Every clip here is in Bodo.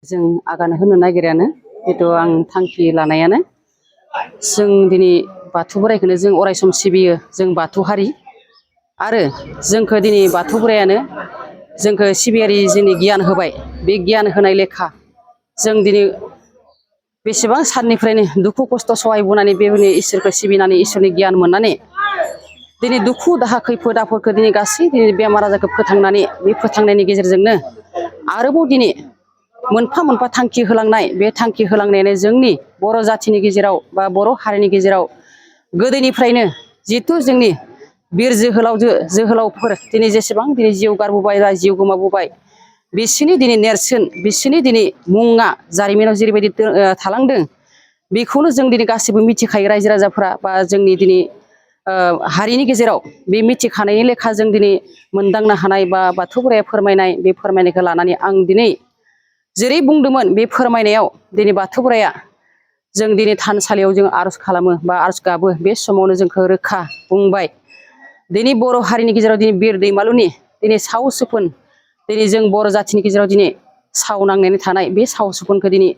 जों आगान होनो नागिरानो जितु आं थांखि लानायानो जों दिनै बाथौ बोराइखौनो जों अरायसम सिबियो जों बाथौ हारि आरो जोंखौ दिनै बाथौ बोरायानो जोंखौ सिबियारि जोंनि गियान होबाय बे गियान होनाय लेखा जों दिनै बेसेबां साननिफ्रायनो दुखु खस्थ' सहायबोनानै बेबायदि इसोरखौ सिबिनानै इसोरनि गियान मोननानै दिनै दुखु दाहा खैफोद आफोदखौ दिनै गासै दिनै बेमार आजारखौ फोथांनानै बे फोथांनायनि गेजेरजोंनो आरोबाव दिनै मोनफा मोनफा थांखि होलांनाय बे थांखि होलांनायानो जोंनि बर' जाथिनि गेजेराव बा बर' हारिनि गेजेराव गोदोनिफ्रायनो जिथु जोंनि बिर जोहोलावफोर दिनै जेसेबां दिनै जिउ गारबोबाय बा जिउ गोमाबोबाय बिसोरनि दिनै नेरसोन बिसोरनि दिनै मुङा जारिमिनाव जेरैबायदि थालांदों बेखौनो जों दिनै गासैबो मिथिखायो रायजो राजाफ्रा बा जोंनि दिनै हारिनि गेजेराव बे मिथिखानायनि लेखा जों दिनै मोनदांनो हानाय बा बाथौ बोराया फोरमायनाय बे फोरमायनायखौ लानानै आं दिनै जेरै बुंदोंमोन बे फोरमायनायाव दिनै बाथौ बोराया जों दिनै थानसालियाव जों आर'ज खालामो बा आर'ज गाबो बे समावनो जोंखौ रोखा बुंबाय दिनै बर' हारिनि गेजेराव दिनै बिर दैमालुनि दिनै साव सुफुन दिनै जों बर' जाथिनि गेजेराव दिनै साव नांनानै थानाय बे साव सुफुनखौ दिनै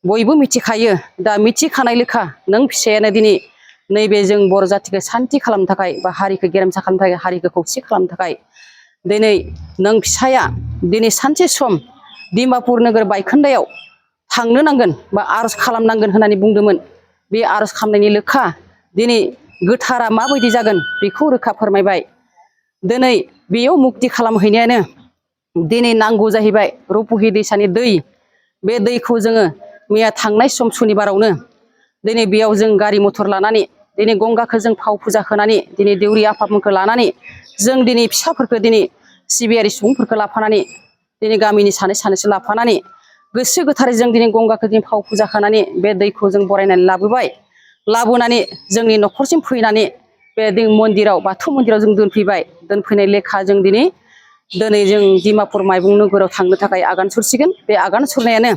बयबो मिथिखायो दा मिथिखानाय लेखा नों फिसायानो दिनै नैबे जों बर' जाथिखौ सान्ति खालामनो थाखाय बा हारिखौ गेरेमसा खालामनो थाखाय हारिखौ खौसे खालामनो थाखाय दिनै नों फिसाया दिनै सानसे सम डिमापुर नोगोर बायखोन्दायाव थांनो नांगोन बा आर'ज खालामनांगोन होननानै बुंदोंमोन बे आर'ज खालामनायनि लेखा दिनै गोथारा माबायदि जागोन बेखौ रोखा फोरमायबाय दिनै बेयाव मुक्ति खालामहैनायानो दिनै नांगौ जाहैबाय रुपहि दैसानि दै बे दैखौ जोङो मैया थांनाय सम सनिबारावनो दिनै बेयाव जों गारि मथर लानानै दिनै गंगाखौ जों फाव फुजा होनानै दिनै देउरि आफामोनखौ लानानै जों दिनै फिसाफोरखौ दिनै सिबियारि सुबुंफोरखौ लाफानानै दिनै गामिनि सानैसो लाफानानै गोसो गोथारै जों दिनै गंगाखौ दिनै फाव फुजा होनानै बे दैखौ जों बरायनानै लाबोबाय लाबोनानै जोंनि न'खरसिम फैनानै बे मन्दिराव बाथौ मन्दिराव जों दोनफैबाय दोनफैनाय लेखा जों दिनै जों डिमापुर माइबं नोगोराव थांनो थाखाय आगान सुरसिगोन बे आगान सुरनायानो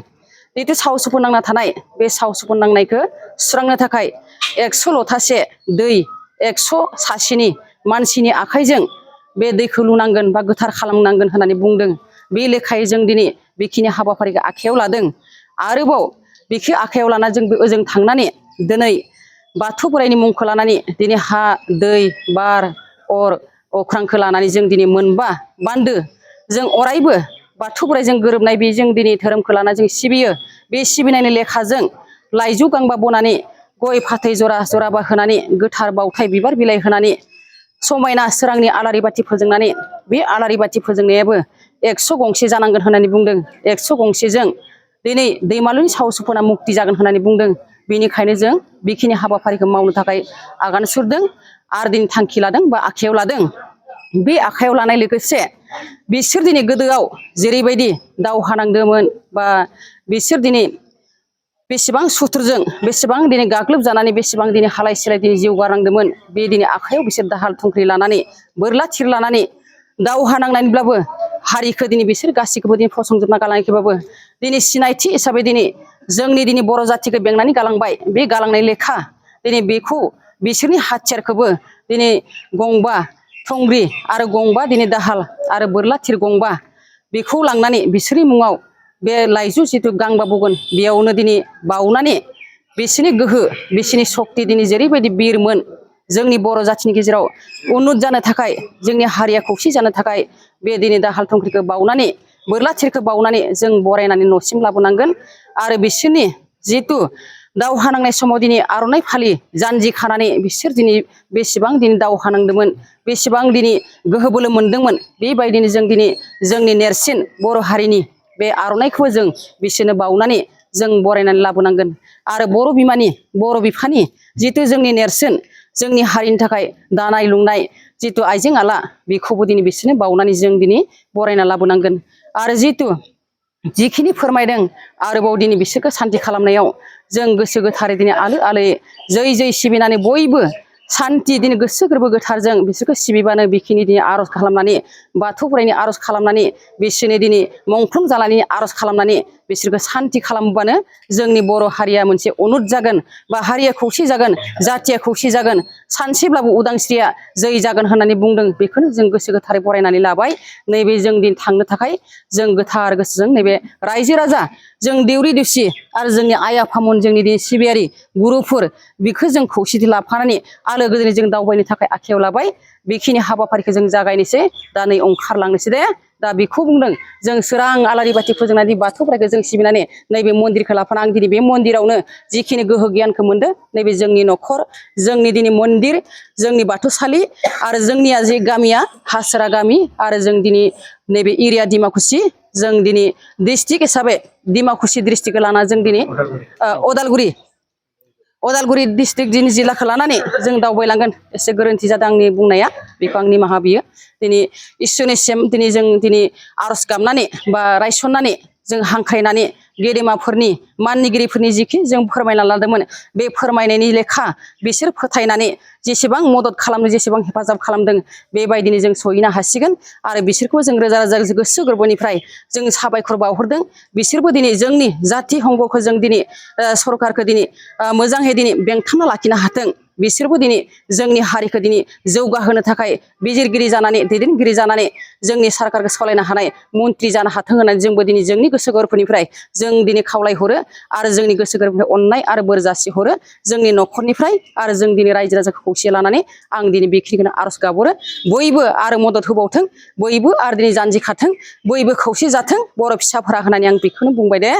जिथु साव सुफुन नांना थानाय बे साव सुफुन नांनायखौ सुस्रांनो थाखाय 100 लथासे दै 100 सासेनि मानसिनि आखाइजों बे दैखौ लुनांगोन बा गोथार खालामनांगोन होननानै बुंदों बे लेखायै जों दिनै बेखिनि हाबाफारिखौ आखायाव लादों आरोबाव बेखौ आखायाव लाना जों ओजों थांनानै दिनै बाथौ बोराइनि मुंखौ लानानै दिनै हा दै बार अर अख्रांखौ लानानै जों दिनै मोनबा बान्दो जों अरायबो बाथौ बोराइजों गोरोबनाय बे जों दिनै धोरोमखौ लाना जों सिबियो बे सिबिनायनि लेखाजों लाइजौ गांबा बनानै गय फाथै जरा जराबा होनानै गोथार बावथाय बिबार बिलाइ होनानै समायना सोरांनि आलारि बाथि फोजोंनानै बे आलारि बाथि फोजोंनायाबो 100 गंसे जानांगोन होननानै बुंदों 100 गंसेजों दिनै दैमालुनि साव सुफुना मुक्ति जागोन होननानै बुंदों बेनिखायनो जों बेखिनि हाबाफारिखौ मावनो थाखाय आगान सुरदों आरो दिनै थांखि लादों बा आखायाव लादों बे आखायाव लानाय लोगोसे बिसोर दिनै गोदोआव जेरैबायदि दावहा नांदोंमोन बा बिसोर दिनै बेसेबां सुथुरजों बेसेबां दिनै गाग्लोबजानानै बेसेबां दिनै हालाय सिलाय दिनै जिउ गारनांदोंमोन बे दिनै आखायाव बिसोर दाहाल थुंख्रि लानानै बोरला थिर लानानै दावहा नांनानैब्लाबो हारिखौ दिनै बिसोर गासैखौबो दिनै फसंजोबना गालांनायखौबाबो दिनै सिनायथि हिसाबै दिनै जोंनि दिनै बर' जाथिखौ बेंनानै गालांबाय बे गालांनाय लेखा दिनै बेखौ बिसोरनि हाथियारखौबो दिनै गंबा थंब्रि आरो गंबा दिनै दाहाल आरो बोरला थिर गंबा बेखौ लांनानै बिसोरनि मुङाव बे लाइजौ जिथु गांबा बगोन बेयावनो दिनै बाउनानै बिसोरनि गोहो बिसोरनि सक्ति दिनै जेरैबायदि बिरमोन जोंनि बर' जाथिनि गेजेराव उन्नुत जानो थाखाय जोंनि हारिया खौसे जानो थाखाय बे दिनै दाहाल थंख्रिखौ बाउनानै बोरला थिरखौ बाउनानै जों बरायनानै न'सिम लाबोनांगोन आरो बिसोरनि जिथु दावहा नांनाय समाव दिनै आर'नाइ फालि जानजि खानानै बिसोर दिनै बेसेबां दिनै दावहा नांदोंमोन बेसेबां दिनै गोहो बोलो मोनदोंमोन बेबायदिनो जों दिनै जोंनि नेरसिन बर' हारिनि बे आर'नाइखौबो जों बिसोरनो बाउनानै जों बरायनानै लाबोनांगोन आरो बर' बिमानि बर' बिफानि जिथु जोंनि नेरसोन जोंनि हारिनि थाखाय दानाय लुनाय जिथु आइजें आला बेखौबो दिनै बिसोरनो बाउनानै जों दिनै बरायना लाबोनांगोन आरो जिखिनि फोरमायदों आरोबाव दिनै बिसोरखौ सान्ति खालामनायाव जों गोसो गोथारै दिनै आलो आलोयै जै जै सिबिनानै बयबो सान्ति दिनै गोसो गोरबो गोथारजों बिसोरखौ सिबिबानो बेखिनि दिनै आर'ज खालामनानै बाथौ बोराइनि आर'ज खालामनानै बिसोरनि दिनै मुंख्लं जानानै आर'ज खालामनानै बिसोरखौ सान्ति खालामबानो जोंनि बर' हारिया मोनसे उन्नत जागोन बा हारिया खौसे जागोन जाथिया खौसे जागोन सानसेब्लाबो उदांस्रिया जै जागोन होननानै बुंदों बेखौनो जों गोसो गोथारै बरायनानै लाबाय नैबे जों दिन थांनो थाखाय जों गोथार गोसोजों नैबे रायजो राजा जों देउरि देवसि आरो जोंनि आइ आफामोन जोंनि सिबियारि गुरुफोर बेखौ जों खौसेथि लाफानानै आलो गोजोनै जों दावबायनो थाखाय आखायाव लाबाय बेखिनि हाबाफारिखौ जों जागायनोसै दा नै ओंखारलांनोसै दे दा बेखौ बुंदों जों सोरां आलारि बाथि फोजोंनानै बाथौ बोराइखौ जों सिबिनानै नैबे मन्दिरखौ लाफाना आं दिनै बे मन्दिरावनो जिखिनि गोहो गियानखौ मोनदों नैबे जोंनि न'खर जोंनि दिनै मन्दिर जोंनि बाथौसालि आरो जोंनिया जे गामिया हासरा गामि आरो जों दिनै नैबे एरिया डिमाकुसि जों दिनै डिस्ट्रिक्ट हिसाबै डिमाकुसि डिस्ट्रिक्टखौ लाना जों दिनै अदालगुरि डिस्ट्रिक्ट दिनै जिल्लाखौ लानानै जों दावबायलांगोन एसे गोरोन्थि जादों आंनि बुंनाया बेखौ आं निमाहा बियो दिनै इसोरनिसिम दिनै जों दिनै आर'ज गाबनानै बा रायसननानै जों हांख्रायनानै गेदेमाफोरनि माननिगिरिफोरनि जिखि जों फोरमायना लादोंमोन बे फोरमायनायनि लेखा बिसोर फोथायनानै जेसेबां मदद खालामनो जेसेबां हेफाजाब खालामदों बेबायदिनो जों सहैनो हासिगोन आरो बिसोरखौ जों रोजा रोजा गोसो गोरबोनिफ्राय जों साबायखर बावहरदों बिसोरबो दिनै जोंनि जाथि हंगखौ जों दिनै सरकारखौ दिनै मोजाङै दिनै बेंथांना लाखिनो हाथों बिसोरबो दिनै जोंनि हारिखौ दिनै जौगाहोनो थाखाय बिजिरगिरि जानानै दैदेनगिरि जानानै जोंनि सरकारखौ सालायनो हानाय मन्त्रि जानो हाथों होननानै जोंबो दिनै जोंनि गोसो गोरबोनिफ्राय जों दिनै खावलायहरो आरो जोंनि गोसो गोरबोनिफ्राय अननाय आरो बोर जासिहरो जोंनि न'खरनिफ्राय आरो जों दिनै रायजो राजाखौ खौसे लानानै आं दिनै बेखिनिखौनो आर'ज गाबहरो बयबो आरो मदद होबावथों बयबो आरो दिनै जानजि खाथों बयबो खौसे जाथों बर' फिसाफोरा होननानै आं बेखौनो बुंबाय दे।